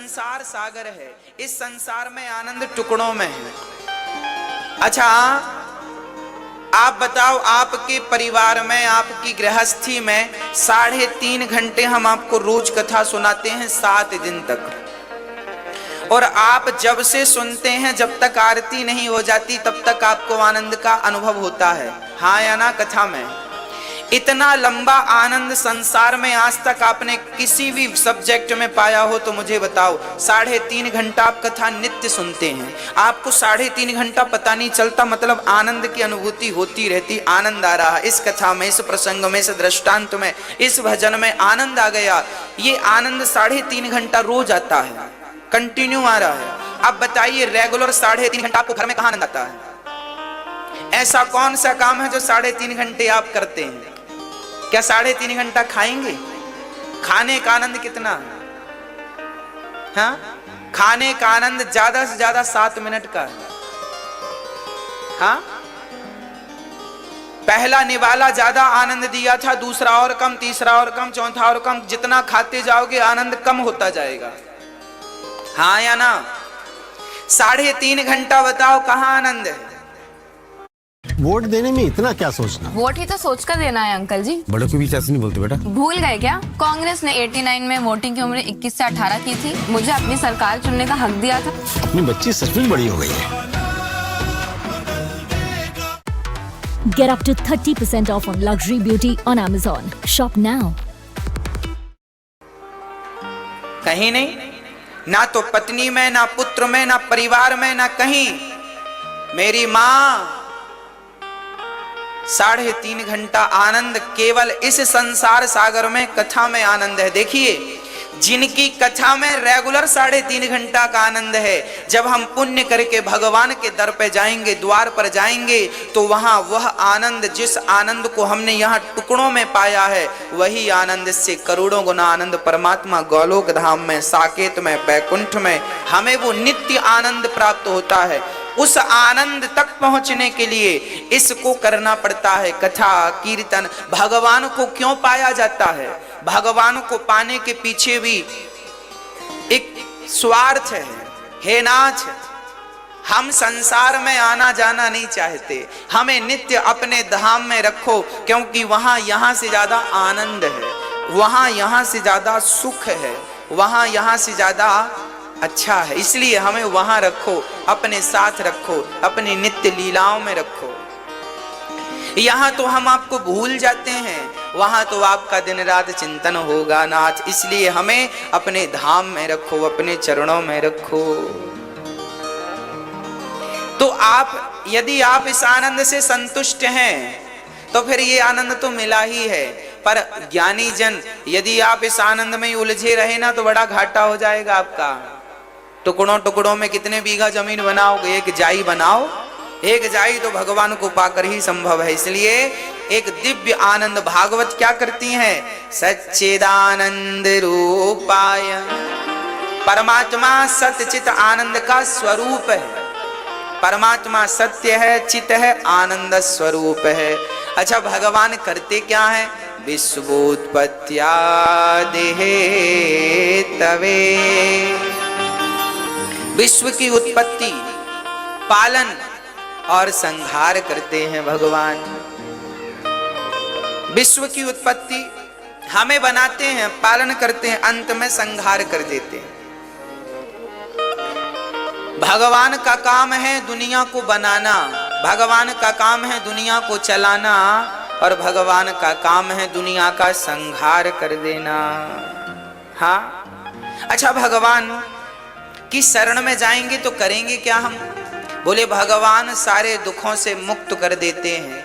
संसार सागर है, इस संसार में आनंद टुकड़ों में है। अच्छा आप बताओ, आपके परिवार में, आपकी गृहस्थी में 3.5 घंटे हम आपको रोज कथा सुनाते हैं 7 दिन तक, और आप जब से सुनते हैं जब तक आरती नहीं हो जाती तब तक आपको आनंद का अनुभव होता है, हाँ या ना? कथा में इतना लंबा आनंद संसार में आज तक आपने किसी भी सब्जेक्ट में पाया हो तो मुझे बताओ। 3.5 घंटा आप कथा नित्य सुनते हैं, आपको 3.5 घंटा पता नहीं चलता, मतलब आनंद की अनुभूति होती रहती। आनंद आ रहा इस कथा में, इस प्रसंग में, इस दृष्टांत में, इस भजन में आनंद आ गया। ये आनंद 3.5 घंटा रोज आता है, कंटिन्यू आ रहा है। अब बताइए रेगुलर 3.5 घंटा आपको घर में कहां आनंद आता है? ऐसा कौन सा काम है जो 3.5 घंटे आप करते हैं? क्या 3.5 घंटा खाएंगे? खाने का आनंद कितना है? हाँ, खाने का आनंद ज्यादा से ज्यादा 7 मिनट का है। हाँ, पहला निवाला ज्यादा आनंद दिया था, दूसरा और कम, तीसरा और कम, चौथा और कम। जितना खाते जाओगे आनंद कम होता जाएगा, हाँ या ना? 3.5 घंटा बताओ कहां आनंद है? वोट देने में इतना क्या सोचना? वोट ही तो सोचकर देना है अंकल जी। बड़ों के बीच ऐसे नहीं बोलते बेटा। भूल गए क्या? कांग्रेस ने 89 में वोटिंग की उम्र 21 से 18 की थी। मुझे अपनी सरकार चुनने का हक दिया था। अपनी बच्ची सचमुच बड़ी हो गई है। Get up to 30% off on luxury beauty on Amazon. Shop now. कहीं नहीं, ना तो पत्नी में, ना पुत्र में, ना परिवार में, ना कहीं। मेरी माँ 3.5 घंटा आनंद केवल इस संसार सागर में कथा में आनंद है। देखिए जिनकी कथा में रेगुलर 3.5 घंटा का आनंद है, जब हम पुण्य करके भगवान के दर पे जाएंगे, द्वार पर जाएंगे, तो वहां वह आनंद, जिस आनंद को हमने यहाँ टुकड़ों में पाया है, वही आनंद से करोड़ों गुना आनंद परमात्मा गोलोक धाम में, साकेत में, बैकुंठ में हमें वो नित्य आनंद प्राप्त होता है। उस आनंद तक पहुंचने के लिए इसको करना पड़ता है, कथा कीर्तन। भगवान को क्यों पाया जाता है? भगवान को पाने के पीछे भी एक स्वार्थ है, हे नाथ। हम संसार में आना जाना नहीं चाहते, हमें नित्य अपने धाम में रखो, क्योंकि वहां यहाँ से ज्यादा आनंद है, वहां यहाँ से ज्यादा सुख है, वहां यहाँ से ज्यादा अच्छा है। इसलिए हमें वहां रखो, अपने साथ रखो, अपनी नित्य लीलाओं में रखो। यहाँ तो हम आपको भूल जाते हैं, वहां तो आपका दिन रात चिंतन होगा नाथ। इसलिए हमें अपने धाम में रखो, अपने चरणों में रखो। तो आप, यदि आप इस आनंद से संतुष्ट हैं तो फिर ये आनंद तो मिला ही है। पर ज्ञानी जन, यदि आप इस आनंद में उलझे रहे ना तो बड़ा घाटा हो जाएगा आपका। टुकड़ों टुकड़ों में कितने बीघा जमीन बनाओगे? एक जाई बनाओ, एक जाई तो भगवान को पाकर ही संभव है। इसलिए एक दिव्य आनंद भागवत क्या करती हैं? सच्चिदानंद रूपाय, परमात्मा सत्यचित आनंद का स्वरूप है। परमात्मा सत्य है, चित है, आनंद स्वरूप है। अच्छा भगवान करते क्या है? विश्वोत्पत्त्यादिहे तवे, विश्व की उत्पत्ति, पालन और संहार करते हैं भगवान। विश्व की उत्पत्ति हमें बनाते हैं, पालन करते हैं, अंत में संहार कर देते हैं। भगवान का काम है दुनिया को बनाना, भगवान का काम है दुनिया को चलाना, और भगवान का काम है दुनिया का संहार कर देना। हाँ, अच्छा भगवान की शरण में जाएंगे तो करेंगे क्या हम? बोले भगवान सारे दुखों से मुक्त कर देते हैं।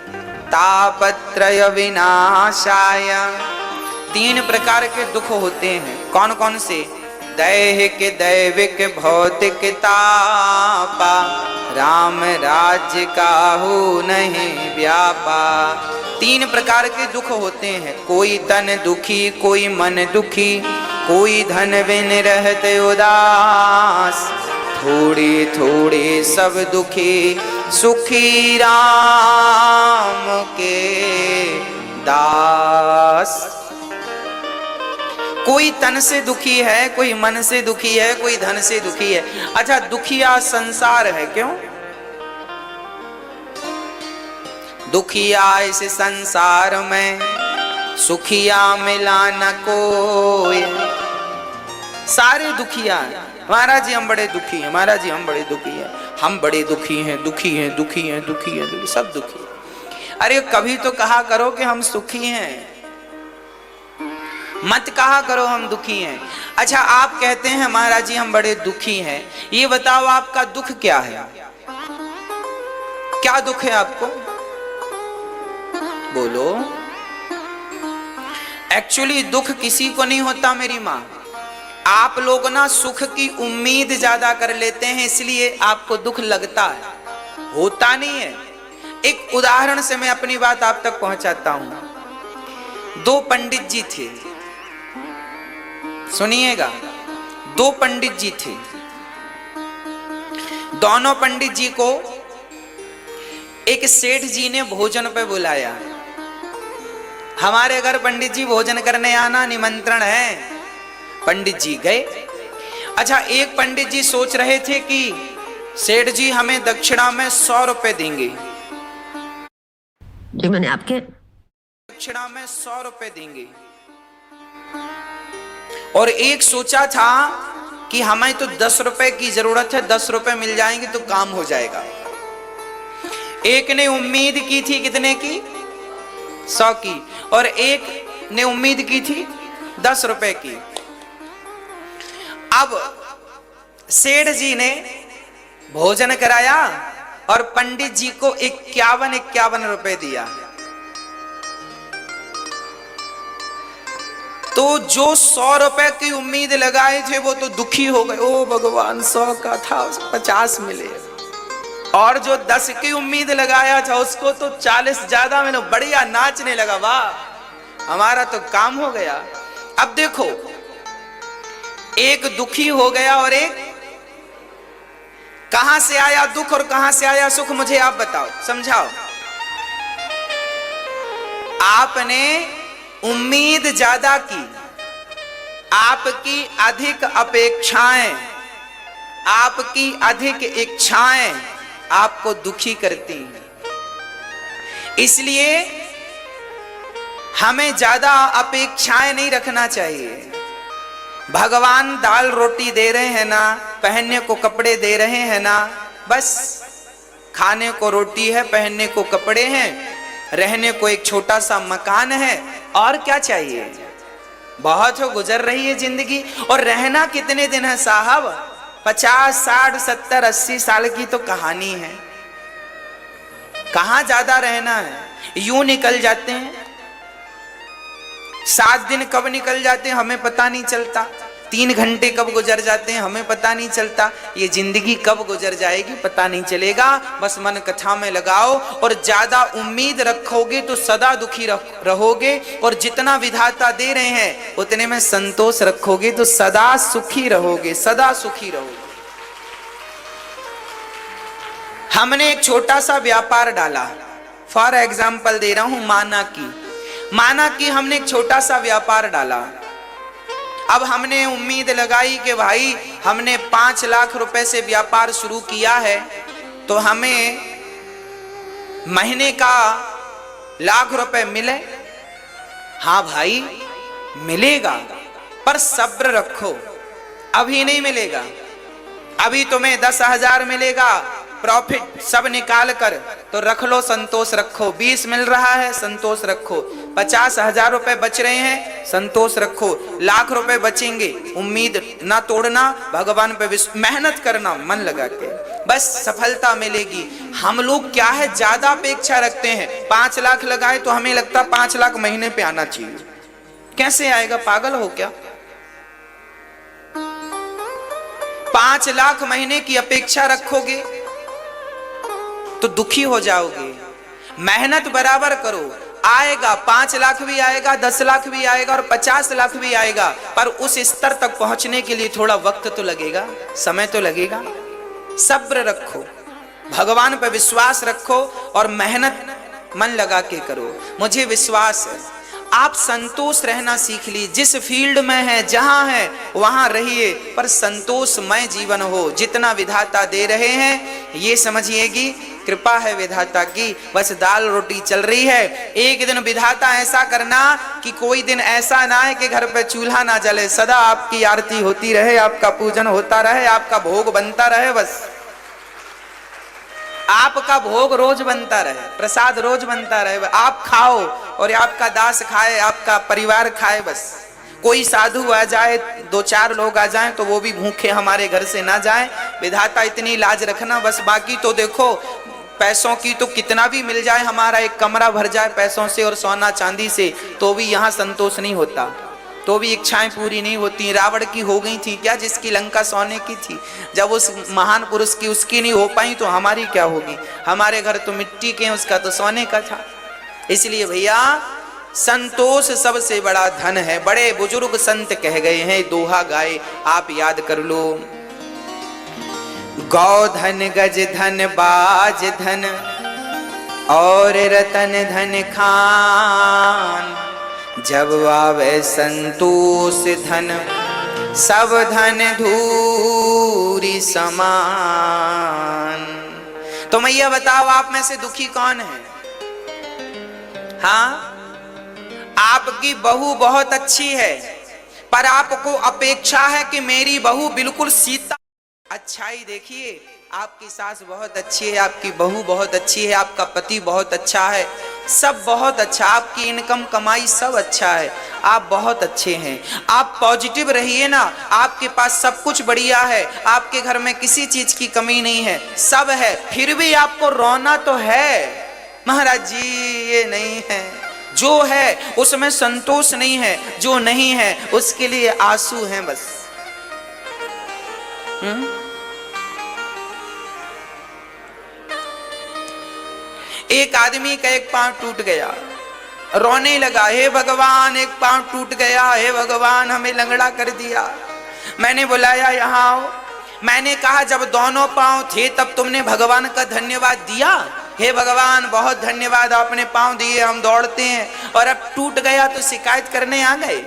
तापत्रय विनाशाय, 3 प्रकार के दुख होते हैं। कौन कौन से? दैहिक, दैविक, भौतिक तापा, राम राज्य काहू नहीं व्यापा। 3 प्रकार के दुख होते हैं। कोई तन दुखी, कोई मन दुखी, कोई धन बिन रहते उदास, थोड़े थोड़े सब दुखी, सुखी राम के दास। कोई तन से दुखी है, कोई मन से दुखी है, कोई धन से दुखी है। अच्छा, दुखिया संसार है, क्यों? दुखिया इस संसार में सुखिया मिला न कोई। सारे दुखिया हैं। महाराज जी हम बड़े दुखी हैं, महाराज जी हम बड़े दुखी हैं, हम बड़े दुखी हैं, दुखी हैं, दुखी हैं, दुखी हैं, दुखी, सब दुखी हैं। अरे कभी तो कहा करो कि हम सुखी हैं, मत कहा करो हम दुखी हैं। अच्छा, आप कहते हैं महाराज जी हम बड़े दुखी हैं, ये बताओ आपका दुख क्या है? क्या दुख है आपको? बोलो। एक्चुअली दुख किसी को नहीं होता मेरी माँ। आप लोग ना सुख की उम्मीद ज्यादा कर लेते हैं, इसलिए आपको दुख लगता है, होता नहीं है। एक उदाहरण से मैं अपनी बात आप तक पहुंचाता हूं। दो पंडित जी थे, सुनिएगा। दो पंडित जी थे, दोनों पंडित जी को एक सेठ जी ने भोजन पे बुलाया। हमारे घर पंडित जी भोजन करने आना, निमंत्रण है। पंडित जी गए। अच्छा, एक पंडित जी सोच रहे थे कि सेठ जी हमें दक्षिणा में 100 रुपए देंगे। जी मैंने आपके दक्षिणा में 100 रुपए देंगे। और एक सोचा था कि हमें तो 10 रुपए की जरूरत है, 10 रुपए मिल जाएंगे तो काम हो जाएगा। एक ने उम्मीद की थी कितने की? 100 की। और एक ने उम्मीद की थी 10 रुपए की। अब सेठ जी ने भोजन कराया और पंडित जी को 51 रुपए दिया। तो जो 100 रुपए की उम्मीद लगाए थे वो तो दुखी हो गए, ओ भगवान 100 का था 50 मिले। और जो 10 की उम्मीद लगाया था उसको तो 40 ज्यादा मिले, बढ़िया नाचने लगा, वाह हमारा तो काम हो गया। अब देखो, एक दुखी हो गया और एक, कहां से आया दुख और कहां से आया सुख, मुझे आप बताओ, समझाओ। आपने उम्मीद ज्यादा की, आपकी अधिक अपेक्षाएं, आपकी अधिक इच्छाएं आपको दुखी करती हैं। इसलिए हमें ज्यादा अपेक्षाएं नहीं रखना चाहिए। भगवान दाल रोटी दे रहे हैं ना, पहनने को कपड़े दे रहे हैं ना, बस खाने को रोटी है, पहनने को कपड़े हैं, रहने को एक छोटा सा मकान है, और क्या चाहिए? बहुत हो, गुजर रही है जिंदगी। और रहना कितने दिन है साहब? 50, 60, 70, 80 साल की तो कहानी है। कहां ज्यादा रहना है? यूं निकल जाते हैं। 7 दिन कब निकल जाते हैं हमें पता नहीं चलता। 3 घंटे कब गुजर जाते हैं हमें पता नहीं चलता। ये जिंदगी कब गुजर जाएगी पता नहीं चलेगा। बस मन कथा में लगाओ, और ज्यादा उम्मीद रखोगे तो सदा दुखी रहोगे, और जितना विधाता दे रहे हैं उतने में संतोष रखोगे तो सदा सुखी रहोगे, सदा सुखी रहोगे। हमने एक छोटा सा व्यापार डाला, फॉर एग्जाम्पल दे रहा हूं, माना कि हमने एक छोटा सा व्यापार डाला। अब हमने उम्मीद लगाई कि भाई हमने 5 लाख रुपए से व्यापार शुरू किया है तो हमें महीने का लाख रुपए मिले। हाँ भाई मिलेगा, पर सब्र रखो, अभी नहीं मिलेगा। अभी तुम्हें 10,000 मिलेगा प्रॉफिट सब निकाल कर, तो रख लो, संतोष रखो। 20 मिल रहा है, संतोष रखो। 50,000 रुपए बच रहे हैं, संतोष रखो। लाख रुपए बचेंगे, उम्मीद ना तोड़ना, भगवान पे मेहनत करना मन लगा के, बस सफलता मिलेगी। हम लोग क्या है, ज्यादा अपेक्षा रखते हैं। 5 लाख लगाए तो हमें लगता 5 लाख महीने पे आना चाहिए। कैसे आएगा, पागल हो क्या? 5 लाख महीने की अपेक्षा रखोगे तो दुखी हो जाओगे। मेहनत बराबर करो, आएगा 5 लाख भी आएगा, 10 लाख भी आएगा और 50 लाख भी आएगा, पर उस स्तर तक पहुंचने के लिए थोड़ा वक्त तो लगेगा, समय तो लगेगा। सब्र रखो, भगवान पर विश्वास रखो और मेहनत मन लगा के करो। मुझे विश्वास है आप संतोष रहना सीख ली। जिस फील्ड में है, जहां है, वहां रहिए, पर संतोषमय जीवन हो। जितना विधाता दे रहे हैं ये समझिएगी कृपा है विधाता की, बस दाल रोटी चल रही है। एक दिन विधाता ऐसा करना कि कोई दिन ऐसा ना है कि घर पे चूल्हा ना जले, सदा आपकी आरती होती रहे, आपका पूजन होता रहे, आपका भोग बनता रहे, बस आपका भोग रोज बनता रहे, प्रसाद रोज बनता रहे, आप खाओ और आपका दास खाए, आपका परिवार खाए। बस कोई साधु आ जाए, 2-4 लोग आ जाएं तो वो भी भूखे हमारे घर से ना जाएं। विधाता इतनी लाज रखना बस। बाकी तो देखो पैसों की तो कितना भी मिल जाए, हमारा एक कमरा भर जाए पैसों से और सोना चांदी से, तो भी यहाँ संतोष नहीं होता, तो भी इच्छाएं पूरी नहीं होती। रावण की हो गई थी क्या, जिसकी लंका सोने की थी? जब उस महान पुरुष की उसकी नहीं हो पाई तो हमारी क्या होगी? हमारे घर तो मिट्टी के, उसका तो सोने का था। इसलिए भैया संतोष सबसे बड़ा धन है। बड़े बुजुर्ग संत कह गए हैं, दोहा गाए, आप याद कर लो। गौ धन, गज धन, बाज धन और रतन धन खान, जब आवे संतोष धन सब धन धूरी समान। तो मैया बताओ, आप में से दुखी कौन है? हाँ, आपकी बहू बहुत अच्छी है, पर आपको अपेक्षा है कि मेरी बहू बिल्कुल सीता। अच्छाई देखिए, आपकी सास बहुत अच्छी है, आपकी बहू बहुत अच्छी है, आपका पति बहुत अच्छा है, सब बहुत अच्छा, आपकी इनकम कमाई सब अच्छा है, आप बहुत अच्छे हैं। आप पॉजिटिव रहिए ना, आपके पास सब कुछ बढ़िया है, आपके घर में किसी चीज की कमी नहीं है, सब है, फिर भी आपको रोना तो है। महाराज जी ये नहीं है, जो है उसमें संतोष नहीं है, जो नहीं है उसके लिए आंसू हैं बस। एक आदमी का एक पांव टूट गया, रोने लगा, हे भगवान एक पांव टूट गया, हे भगवान हमें लंगड़ा कर दिया। मैंने बुलाया, यहाँ आओ। मैंने कहा जब दोनों पांव थे तब तुमने भगवान का धन्यवाद दिया? हे भगवान बहुत धन्यवाद, आपने पांव दिए, हम दौड़ते हैं, और अब टूट गया तो शिकायत करने आ गए?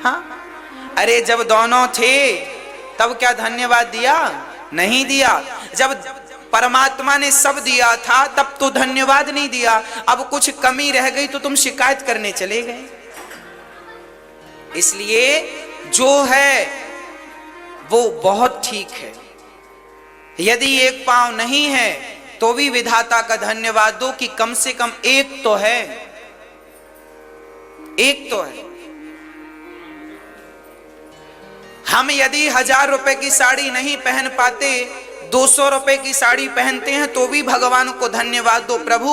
हाँ, अरे जब दोनों थे तब क्या धन्यवाद दिया? नहीं दिया। जब परमात्मा ने सब दिया था तब तो धन्यवाद नहीं दिया, अब कुछ कमी रह गई तो तुम शिकायत करने चले गए। इसलिए जो है वो बहुत ठीक है। यदि एक पांव नहीं है तो भी विधाता का धन्यवाद दो कि कम से कम एक तो है, एक तो है। हम यदि 1000 रुपए की साड़ी नहीं पहन पाते, 200 रुपए की साड़ी पहनते हैं तो भी भगवान को धन्यवाद दो, प्रभु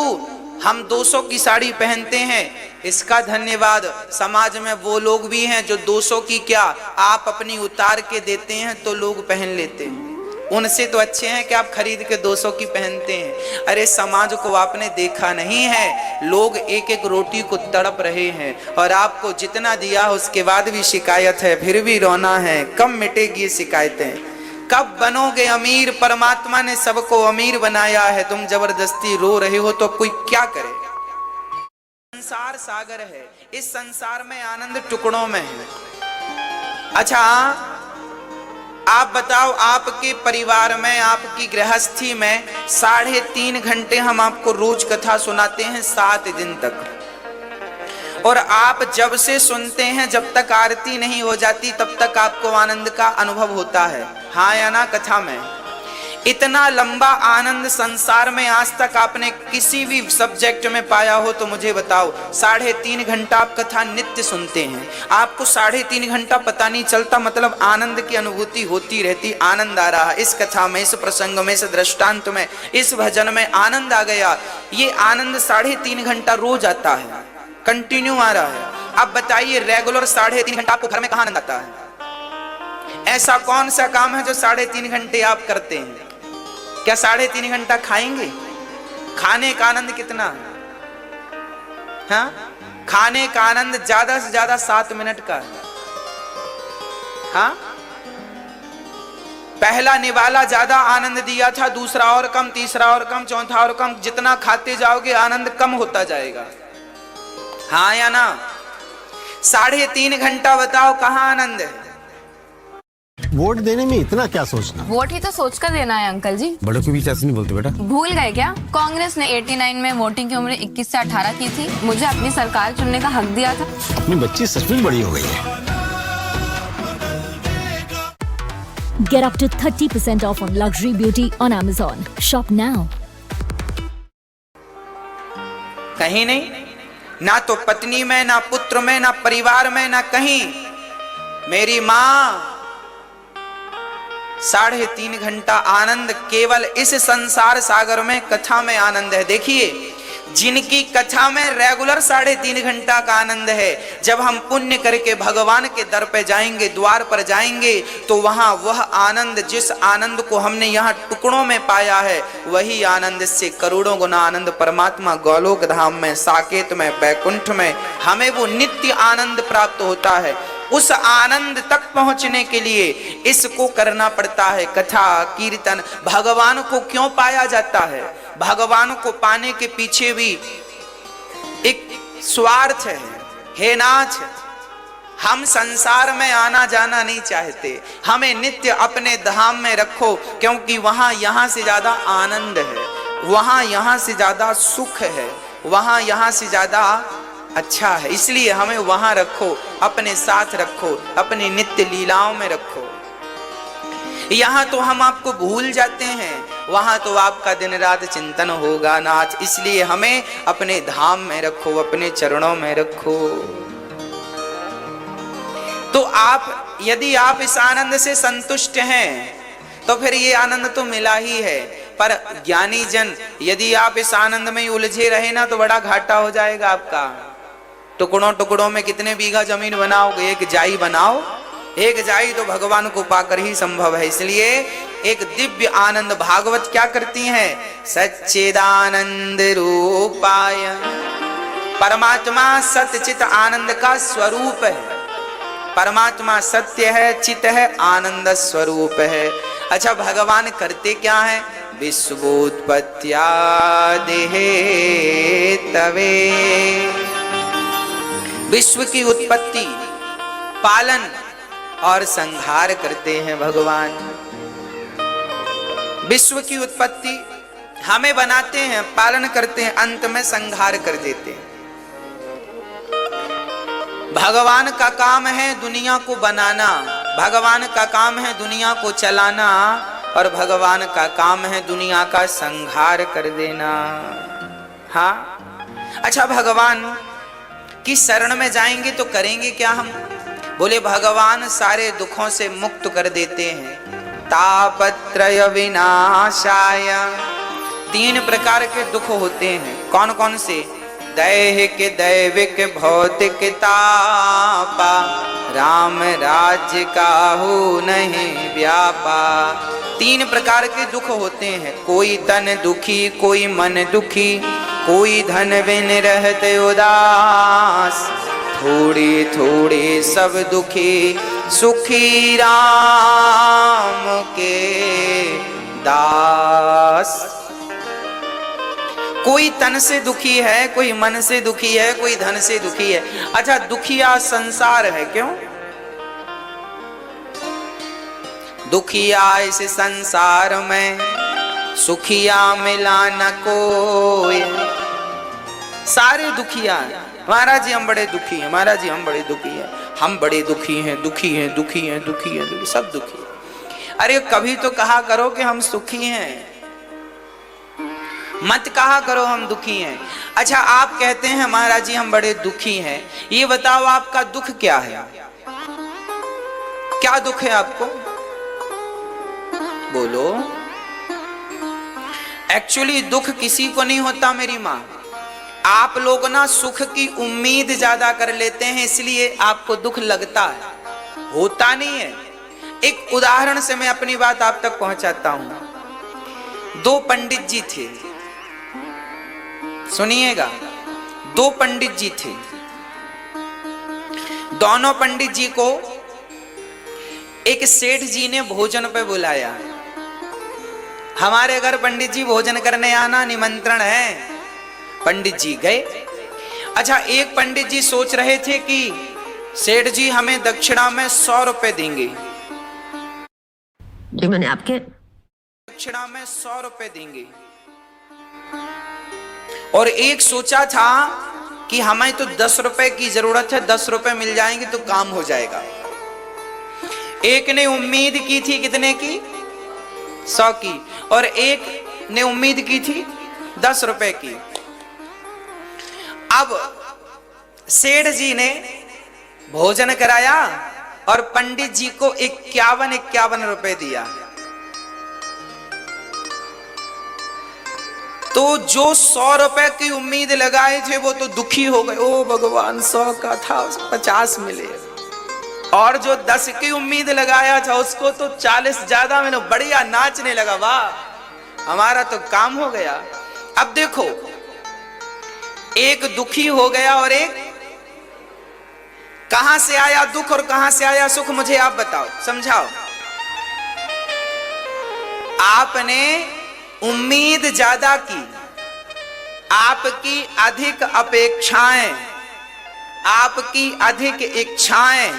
हम 200 की साड़ी पहनते हैं, इसका धन्यवाद। समाज में वो लोग भी हैं जो 200 की क्या, आप अपनी उतार के देते हैं तो लोग पहन लेते हैं, उनसे तो अच्छे हैं कि आप खरीद के 200 की पहनते हैं। अरे समाज को आपने देखा नहीं है, लोग एक एक रोटी को तड़प रहे हैं, और आपको जितना दिया उसके बाद भी शिकायत है, फिर भी रोना है। कब मिटेगी ये शिकायतें? कब बनोगे अमीर? परमात्मा ने सबको अमीर बनाया है, तुम जबरदस्ती रो रहे हो तो कोई क्या करे? संसार सागर है, इस संसार में आनंद टुकड़ों में है। अच्छा आप बताओ, आपके परिवार में, आपकी गृहस्थी में 3.5 घंटे हम आपको रोज कथा सुनाते हैं 7 दिन तक, और आप जब से सुनते हैं जब तक आरती नहीं हो जाती तब तक आपको आनंद का अनुभव होता है, हाँ या ना? कथा में इतना लंबा आनंद संसार में आज तक आपने किसी भी सब्जेक्ट में पाया हो तो मुझे बताओ। 3.5 घंटा आप कथा नित्य सुनते हैं, आपको 3.5 घंटा पता नहीं चलता, मतलब आनंद की अनुभूति होती रहती। आनंद आ रहा इस कथा में, इस प्रसंग में, इस दृष्टांत में, इस भजन में आनंद आ गया। ये आनंद 3.5 घंटा रोज आता है, कंटिन्यू आ रहा है। अब बताइए रेगुलर 3.5 घंटा आपको घर में कहां आनंद आता है? ऐसा कौन सा काम है जो 3.5 घंटे आप करते हैं? क्या 3.5 घंटा खाएंगे? खाने का आनंद कितना है? हाँ, खाने का आनंद ज्यादा से ज्यादा 7 मिनट का है। हाँ, पहला निवाला ज्यादा आनंद दिया था, दूसरा और कम, तीसरा और कम, चौथा और कम। जितना खाते जाओगे आनंद कम होता जाएगा। हाँ या ना? 3.5 घंटा बताओ कहाँ आनंद है? वोट देने में इतना क्या सोचना? वोट ही तो सोचकर देना है अंकल जी। बड़ों के बीच ऐसे नहीं बोलते बेटा। भूल गए क्या? कांग्रेस ने 89 में वोटिंग की उम्र 21 से 18 की थी। मुझे अपनी सरकार चुनने का हक दिया था। अपनी बच्ची सचमुच बड़ी हो गई है। Get up to 30% off on luxury beauty on Amazon. Shop now. कहीं नहीं, ना तो पत्नी में, ना पुत्र में, ना परिवार में, ना कहीं। मेरी मां 3.5 घंटा आनंद केवल इस संसार सागर में कथा में आनंद है। देखिए, जिनकी कथा में रेगुलर 3.5 घंटा का आनंद है, जब हम पुण्य करके भगवान के दर पे जाएंगे, द्वार पर जाएंगे, तो वहां वह आनंद, जिस आनंद को हमने यहाँ टुकड़ों में पाया है, वही आनंद से करोड़ों गुना आनंद परमात्मा गोलोक धाम में, साकेत में, बैकुंठ में हमें वो नित्य आनंद प्राप्त होता है। उस आनंद तक पहुंचने के लिए इसको करना पड़ता है, कथा कीर्तन। भगवान को क्यों पाया जाता है? भगवान को पाने के पीछे भी एक स्वार्थ है नाथ। हम संसार में आना जाना नहीं चाहते, हमें नित्य अपने धाम में रखो, क्योंकि वहां यहां से ज्यादा आनंद है, वहां यहां से ज्यादा सुख है, वहां यहां से ज्यादा अच्छा है। इसलिए हमें वहां रखो, अपने साथ रखो, अपनी नित्य लीलाओं में रखो। यहाँ तो हम आपको भूल जाते हैं, वहां तो आपका दिन रात चिंतन होगा नाथ। इसलिए हमें अपने धाम में रखो, अपने चरणों में रखो। तो आप, यदि आप इस आनंद से संतुष्ट हैं, तो फिर ये आनंद तो मिला ही है। पर ज्ञानी जन, यदि आप इस आनंद में उलझे रहे ना, तो बड़ा घाटा हो जाएगा आपका। टुकड़ों टुकड़ों में कितने बीघा जमीन बनाओगे? एक जाई बनाओ। एक जाई तो भगवान को पाकर ही संभव है। इसलिए एक दिव्य आनंद भागवत क्या करती है? सच्चिदानंद रूपाय। परमात्मा सत्य चित आनंद का स्वरूप है। परमात्मा सत्य है, चित है, आनंद स्वरूप है। अच्छा, भगवान करते क्या है? विश्वोत्पत्त्या देहे तवे। विश्व की उत्पत्ति, पालन और संहार करते हैं भगवान। विश्व की उत्पत्ति हमें बनाते हैं, पालन करते हैं, अंत में संहार कर देते हैं। भगवान का काम है दुनिया को बनाना, भगवान का काम है दुनिया को चलाना, और भगवान का काम है दुनिया का संहार कर देना। हाँ, अच्छा, भगवान की शरण में जाएंगे तो करेंगे क्या हम? बोले भगवान सारे दुखों से मुक्त कर देते हैं। तापत्रय विनाशाय। 3 प्रकार के दुख होते हैं। कौन कौन से? दैहिक, दैविक, भौतिक तापा। राम राज्य काहू नहीं व्यापा। 3 प्रकार के दुख होते हैं। कोई तन दुखी, कोई मन दुखी, कोई धन बिन रहते उदास। थोड़े थोड़े सब दुखी, सुखी राम के दास। कोई तन से दुखी है, कोई मन से दुखी है, कोई धन से दुखी है। अच्छा, दुखिया संसार है, क्यों? दुखिया इस संसार में, सुखिया मिला न कोई। सारे दुखिया, महाराज जी हम बड़े दुखी हैं, महाराज जी हम बड़े दुखी हैं, हम बड़े दुखी हैं, दुखी हैं, दुखी हैं, दुखी हैं, दुखी, सब दुखी। अरे कभी तो कहा करो कि हम सुखी हैं, मत कहा करो हम दुखी हैं। अच्छा, आप कहते हैं महाराज जी हम बड़े दुखी हैं, ये बताओ आपका दुख क्या है? क्या दुख है आपको? बोलो। एक्चुअली दुख किसी को नहीं होता मेरी माँ। आप लोग ना सुख की उम्मीद ज्यादा कर लेते हैं, इसलिए आपको दुख लगता है, होता नहीं है। एक उदाहरण से मैं अपनी बात आप तक पहुंचाता हूं। 2 पंडित जी थे, सुनिएगा। 2 पंडित जी थे। दोनों पंडित जी को एक सेठ जी ने भोजन पे बुलाया। हमारे घर पंडित जी भोजन करने आना, निमंत्रण है। पंडित जी गए अच्छा, एक पंडित जी सोच रहे थे कि सेठ जी हमें दक्षिणा में 100 रुपए देंगे। जी मैंने आपके दक्षिणा में 100 रुपए देंगे। और एक सोचा था कि हमें तो 10 रुपए की जरूरत है, 10 रुपए मिल जाएंगे तो काम हो जाएगा। एक ने उम्मीद की थी कितने की? 100 की। और एक ने उम्मीद की थी 10 रुपए की। अब सेठ जी ने भोजन कराया और पंडित जी को 51 रुपए दिया। तो जो 100 रुपए की उम्मीद लगाए थे वो तो दुखी हो गए, ओ भगवान 100 का था, 50 मिले। और जो 10 की उम्मीद लगाया था उसको तो 40 ज्यादा मिले। बढ़िया नाचने लगा, वाह हमारा तो काम हो गया। अब देखो, एक दुखी हो गया और एक, कहां से आया दुख और कहां से आया सुख, मुझे आप बताओ, समझाओ। आपने उम्मीद ज्यादा की, आपकी अधिक अपेक्षाएं, आपकी अधिक इच्छाएं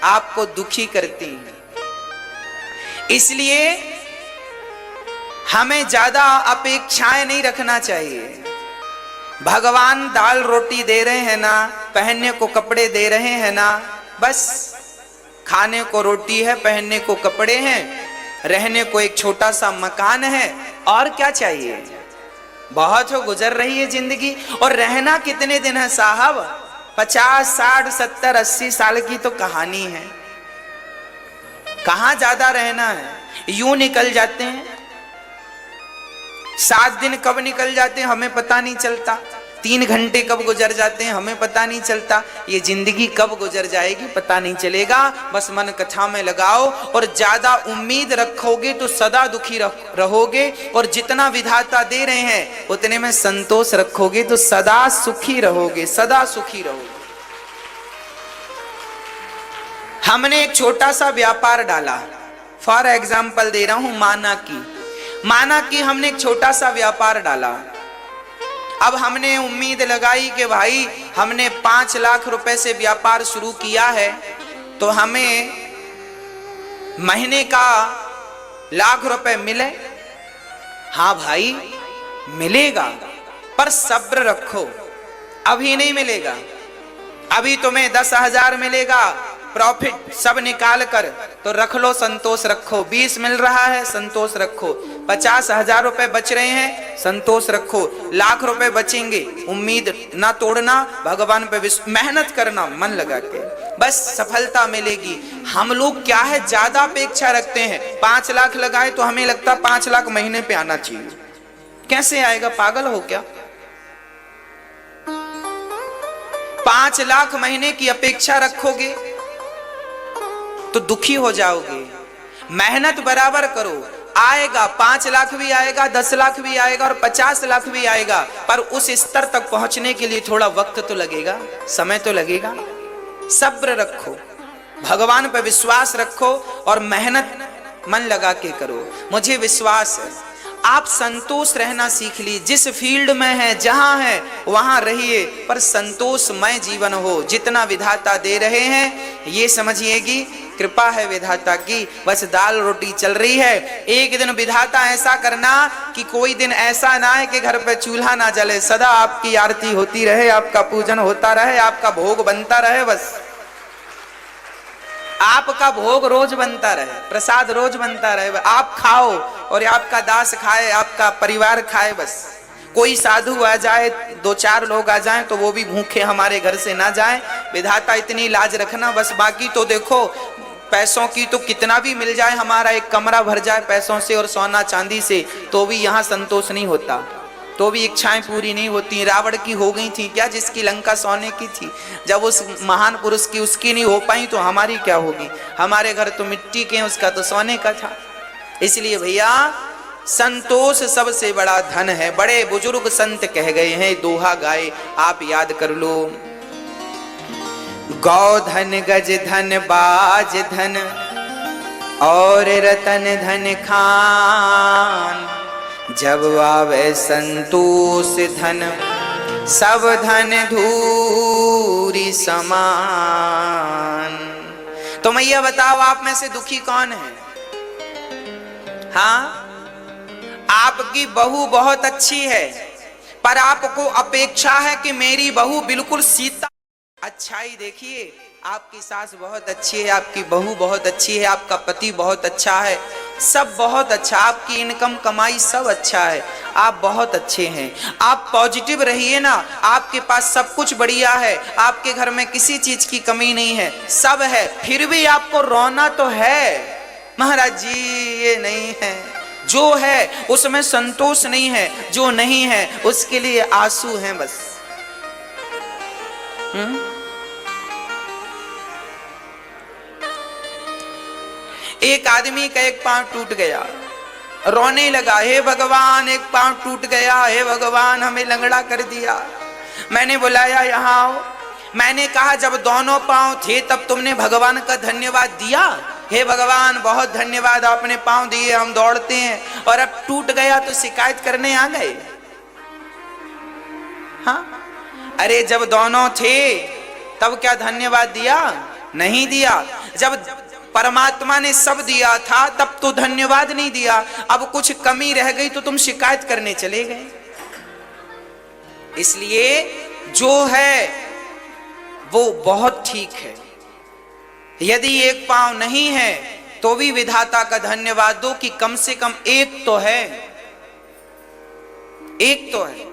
आपको दुखी करती हैं। इसलिए हमें ज्यादा अपेक्षाएं नहीं रखना चाहिए। भगवान दाल रोटी दे रहे हैं ना, पहनने को कपड़े दे रहे हैं ना, बस खाने को रोटी है, पहनने को कपड़े हैं, रहने को एक छोटा सा मकान है, और क्या चाहिए? बहुत हो, गुजर रही है जिंदगी। और रहना कितने दिन है साहब? 50, 60, 70, 80 साल की तो कहानी है। कहां ज्यादा रहना है? यूं निकल जाते हैं। 7 दिन कब निकल जाते हैं हमें पता नहीं चलता। 3 घंटे कब गुजर जाते हैं हमें पता नहीं चलता। ये जिंदगी कब गुजर जाएगी पता नहीं चलेगा। बस मन कथा में लगाओ, और ज्यादा उम्मीद रखोगे तो सदा दुखी रहोगे, और जितना विधाता दे रहे हैं उतने में संतोष रखोगे तो सदा सुखी रहोगे, सदा सुखी रहोगे। हमने एक छोटा सा व्यापार डाला, फॉर एग्जाम्पल दे रहा हूं, माना कि हमने एक छोटा सा व्यापार डाला। अब हमने उम्मीद लगाई कि भाई हमने 5 लाख रुपए से व्यापार शुरू किया है तो हमें महीने का लाख रुपए मिले। हाँ भाई मिलेगा, पर सब्र रखो, अभी नहीं मिलेगा। अभी तुम्हें 10,000 मिलेगा प्रॉफिट सब निकाल कर, तो रख लो, संतोष रखो। 20 मिल रहा है, संतोष रखो। 50,000 रुपए बच रहे हैं, संतोष रखो। लाख रुपए बचेंगे, उम्मीद ना तोड़ना, भगवान पे मेहनत करना मन लगा के, बस सफलता मिलेगी। हम लोग क्या है, ज्यादा अपेक्षा रखते हैं। 5 लाख लगाए तो हमें लगता 5 लाख महीने पे आना चाहिए। कैसे आएगा, पागल हो क्या? 5 लाख महीने की अपेक्षा रखोगे तो दुखी हो जाओगे। मेहनत बराबर करो, आएगा 5 लाख भी आएगा, 10 लाख भी आएगा और 50 लाख भी आएगा, पर उस स्तर तक पहुंचने के लिए थोड़ा वक्त तो लगेगा, समय तो लगेगा। सब्र रखो, भगवान पर विश्वास रखो और मेहनत मन लगा के करो। मुझे विश्वास है आप संतोष रहना सीख ली। जिस फील्ड में है, जहां है वहां रहिए, पर संतोषमय जीवन हो। जितना विधाता दे रहे हैं ये समझिएगी कृपा है विधाता की, बस दाल रोटी चल रही है। एक दिन विधाता ऐसा करना कि कोई दिन ऐसा ना है कि घर पे चूल्हा ना जले, सदा आपकी आरती होती रहे, आपका पूजन होता रहे, आपका भोग बनता रहे, बस आपका भोग रोज बनता रहे, प्रसाद रोज बनता रहे, आप खाओ और आपका दास खाए, आपका परिवार खाए। बस कोई साधु आ जाए, 2-4 लोग आ जाएं तो वो भी भूखे हमारे घर से ना जाएं। विधाता इतनी लाज रखना बस। बाकी तो देखो, पैसों की तो कितना भी मिल जाए, हमारा एक कमरा भर जाए पैसों से और सोना चांदी से, तो भी यहाँ संतोष नहीं होता, तो भी इच्छाएं पूरी नहीं होती। रावण की हो गई थी क्या, जिसकी लंका सोने की थी? जब उस महान पुरुष की उसकी नहीं हो पाई तो हमारी क्या होगी? हमारे घर तो मिट्टी के, उसका तो सोने का था। इसलिए भैया संतोष सबसे बड़ा धन है। बड़े बुजुर्ग संत कह गए हैं, दोहा गाए, आप याद कर लो। गौ धन, गज धन, बाज धन और रतन धन खान, जब आवे संतोष धन सब धन धूरी समान। तो मैया बताओ, आप में से दुखी कौन है? हाँ, आपकी बहू बहुत अच्छी है, पर आपको अपेक्षा है कि मेरी बहू बिल्कुल सीता। अच्छाई देखिए, आपकी सास बहुत अच्छी है, आपकी बहू बहुत अच्छी है, आपका पति बहुत अच्छा है, सब बहुत अच्छा, आपकी इनकम कमाई सब अच्छा है, आप बहुत अच्छे हैं। आप पॉजिटिव रहिए ना, आपके पास सब कुछ बढ़िया है, आपके घर में किसी चीज की कमी नहीं है, सब है, फिर भी आपको रोना तो है। महाराज जी ये नहीं है, जो है उसमें संतोष नहीं है, जो नहीं है उसके लिए आंसू हैं बस। एक आदमी का एक पांव टूट गया, रोने लगा, हे भगवान एक पांव टूट गया, हे भगवान हमें लंगड़ा कर दिया। मैंने बुलाया, यहाँ आओ। मैंने कहा, जब दोनों पांव थे तब तुमने भगवान का धन्यवाद दिया? हे भगवान बहुत धन्यवाद, आपने पांव दिए, हम दौड़ते हैं, और अब टूट गया तो शिकायत करने आ गए? हाँ, अरे जब दोनों थे तब क्या धन्यवाद दिया? नहीं दिया। जब परमात्मा ने सब दिया था तब तो धन्यवाद नहीं दिया, अब कुछ कमी रह गई तो तुम शिकायत करने चले गए। इसलिए जो है वो बहुत ठीक है। यदि एक पांव नहीं है तो भी विधाता का धन्यवाद दो कि कम से कम एक तो है, एक तो है।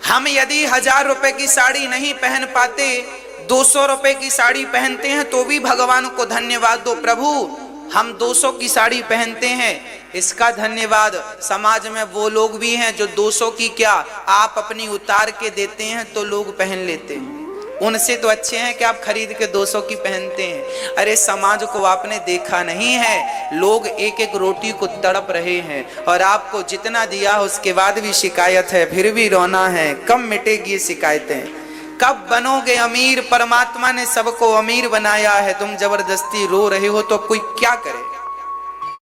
हम यदि 1000 रुपए की साड़ी नहीं पहन पाते, 200 रुपए की साड़ी पहनते हैं तो भी भगवान को धन्यवाद दो, प्रभु हम 200 की साड़ी पहनते हैं, इसका धन्यवाद। समाज में वो लोग भी हैं जो 200 की क्या आप अपनी उतार के देते हैं तो लोग पहन लेते हैं, उनसे तो अच्छे हैं कि आप खरीद के 200 की पहनते हैं। अरे समाज को आपने देखा नहीं है, लोग एक एक रोटी को तड़प रहे हैं, और आपको जितना दिया उसके बाद भी शिकायत है, फिर भी रोना है। कब मिटेगी ये शिकायतें? कब बनोगे अमीर? परमात्मा ने सबको अमीर बनाया है, तुम जबरदस्ती रो रहे हो तो कोई क्या करे?